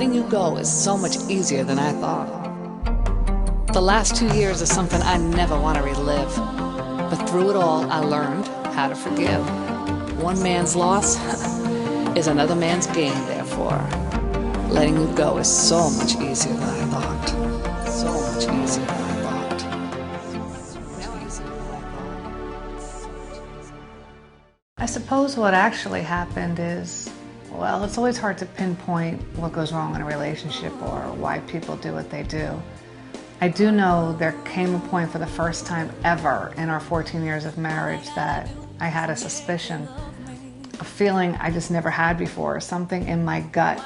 letting you go is so much easier than I thought. The last 2 years is something I never want to relive. But through it all, I learned how to forgive. One man's loss is another man's gain, therefore. Letting you go is so much easier than I thought. So much easier than I thought. I suppose what actually happened is, well, it's always hard to pinpoint what goes wrong in a relationship or why people do what they do. I do know there came a point for the first time ever in our 14 years of marriage that I had a suspicion, a feeling I just never had before. Something in my gut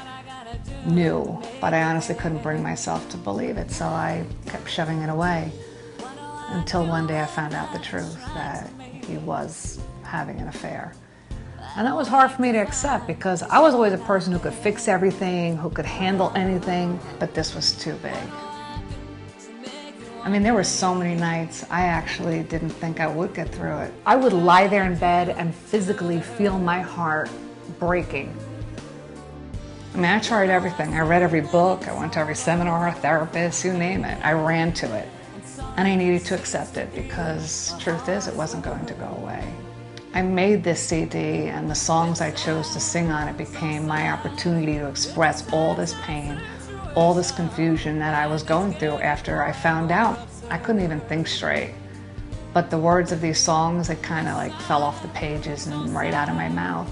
knew, but I honestly couldn't bring myself to believe it, so I kept shoving it away until one day I found out the truth, that he was having an affair. And that was hard for me to accept because I was always a person who could fix everything, who could handle anything, but this was too big. I mean, there were so many nights I actually didn't think I would get through it. I would lie there in bed and physically feel my heart breaking. I mean, I tried everything. I read every book, I went to every seminar, a therapist, you name it. I ran to it. And I needed to accept it because truth is, it wasn't going to go away. I made this CD and the songs I chose to sing on it became my opportunity to express all this pain, all this confusion that I was going through after I found out. I couldn't even think straight. But the words of these songs, they kind of like fell off the pages and right out of my mouth.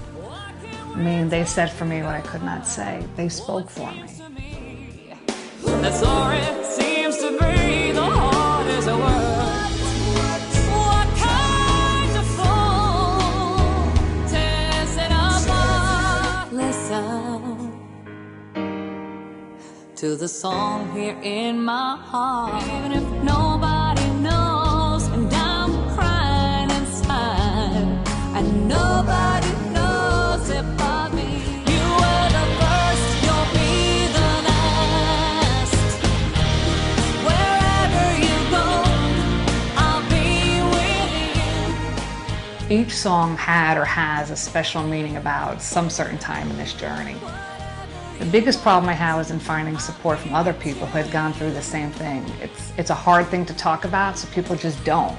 I mean, they said for me what I could not say. They spoke for me. The story seems to be the hardest word. What kind of fool tears it apart? Listen to the song here in my heart. Even if nobody knows and I'm crying inside, and nobody knows it but me. You were the first, you'll be the last. Wherever you go, I'll be with you. Each song had or has a special meaning about some certain time in this journey. The biggest problem I had was in finding support from other people who had gone through the same thing. It's a hard thing to talk about, so people just don't.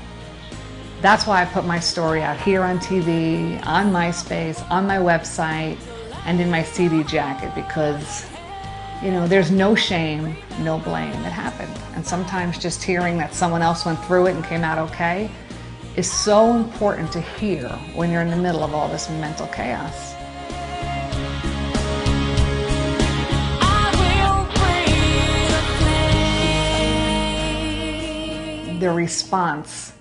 That's why I put my story out here on TV, on MySpace, on my website, and in my CD jacket because, you know, there's no shame, no blame. It happened. And sometimes just hearing that someone else went through it and came out okay is so important to hear when you're in the middle of all this mental chaos. The response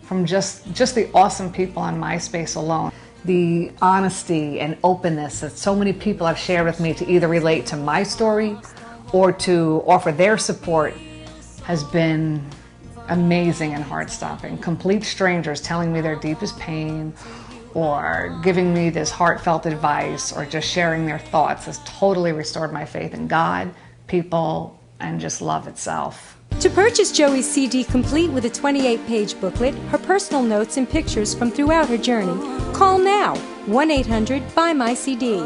from just the awesome people on MySpace alone, the honesty and openness that so many people have shared with me to either relate to my story or to offer their support has been amazing and heart-stopping. Complete strangers telling me their deepest pain or giving me this heartfelt advice or just sharing their thoughts has totally restored my faith in God, people, and just love itself. To purchase Joey's CD complete with a 28-page booklet, her personal notes and pictures from throughout her journey, call now 1-800-BUY-MY-CD.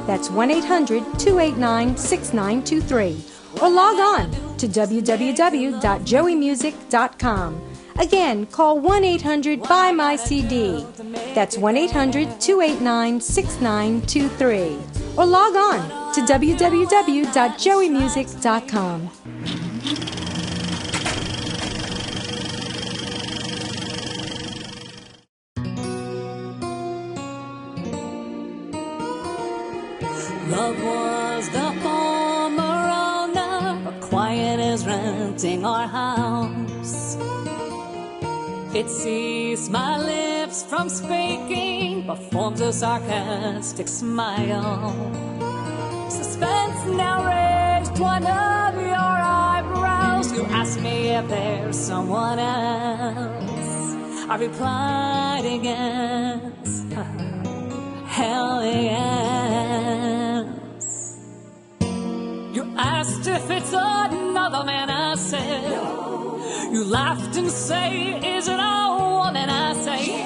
That's 1-800-289-6923. Or log on to www.joeymusic.com. Again, call 1-800-BUY-MY-CD. That's 1-800-289-6923. Or log on to www.joeymusic.com. Love was the former owner, but quiet is renting our house. It sees my lips from speaking, but forms a sarcastic smile. Suspense now raised one of your eyebrows. You ask me if there's someone else. I replied yes. Hell yes. You asked if it's another man, I said no. You laughed and say, is it a woman, I say.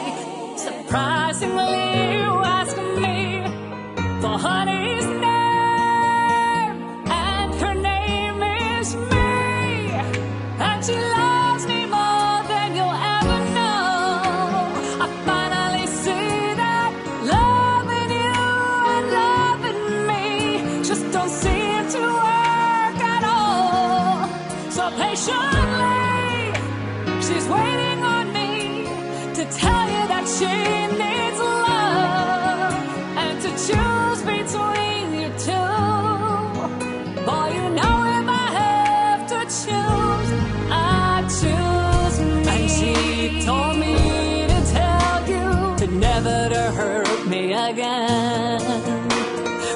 Surprisingly, you asked me for honey's name, and she needs love and to choose between you two. Boy, you know if I have to choose, I choose me. And she told me to tell you to never to hurt me again.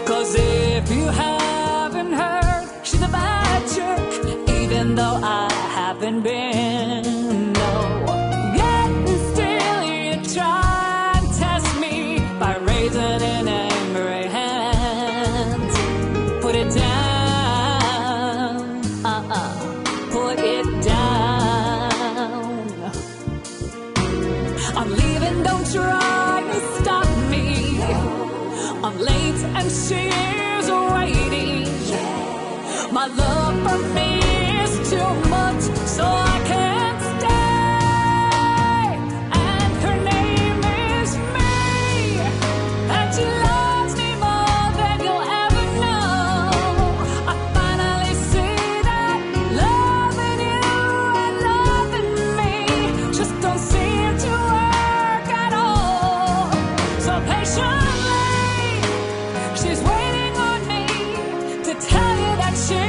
'Cause if you haven't heard, she's a bad jerk, even though I haven't been. No. Yet still you try and test me by raising an angry hand. Put it down. Put it down. I'm leaving, don't try to stop me. I'm late and she's waiting. My love for me is too much, so I can't stay. And her name is me, and she loves me more than you'll ever know. I finally see that loving you and loving me just don't seem to work at all. So patiently, she's waiting on me to tell you that she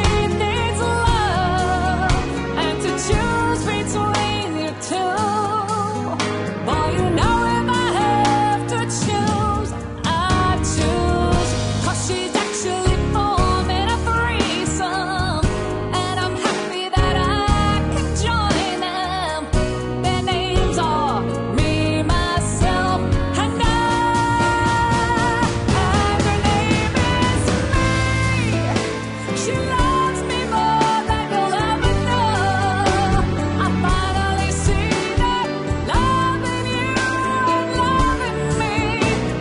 needs love and to choose between you two. Boy, you know if I have to choose, I choose. 'Cause she's actually forming a threesome, and I'm happy that I can join them. Their names are me, myself, and I. And her name is me. She loves me more than you'll ever know. I finally see that loving you and loving me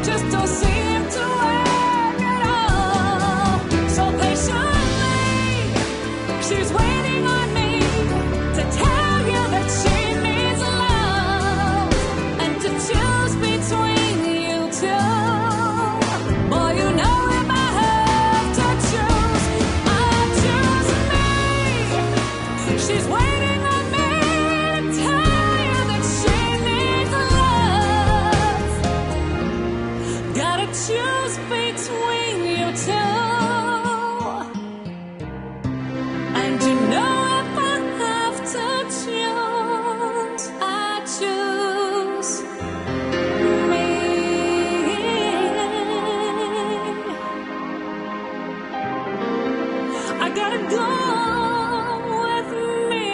just don't seem to work at all. So patiently, she's waiting on me to tell you that she needs love and to choose between you two. Boy, you know if I have to choose, I choose me. She's waiting on me to tell you that she needs love. Gotta choose between you two. And you know if I have to choose, I choose me. I gotta go with me.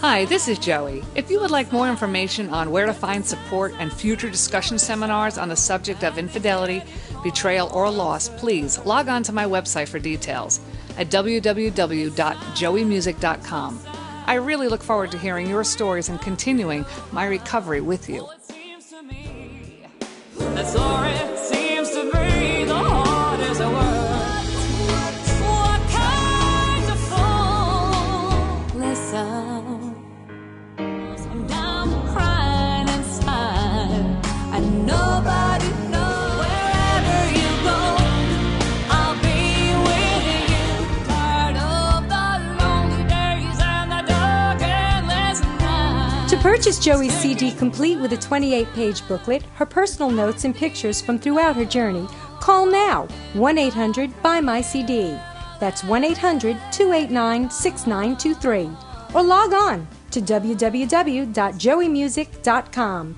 Hi, this is Joey. If you would like more information on where to find support and future discussion seminars on the subject of infidelity, betrayal, or loss, please log on to my website for details at www.joeymusic.com. I really look forward to hearing your stories and continuing my recovery with you. It seems to me that's all it seems to be, the hardest word. What kind of fool? Listen. I'm crying inside, and nobody knows. Wherever you go, I'll be with you. Part of the lonely days and the dark endless nights. To purchase Joey's CD complete with a 28-page booklet, her personal notes and pictures from throughout her journey, call now 1-800-BUY-MY-CD. That's 1-800-289-6923. Or log on to www.joeymusic.com.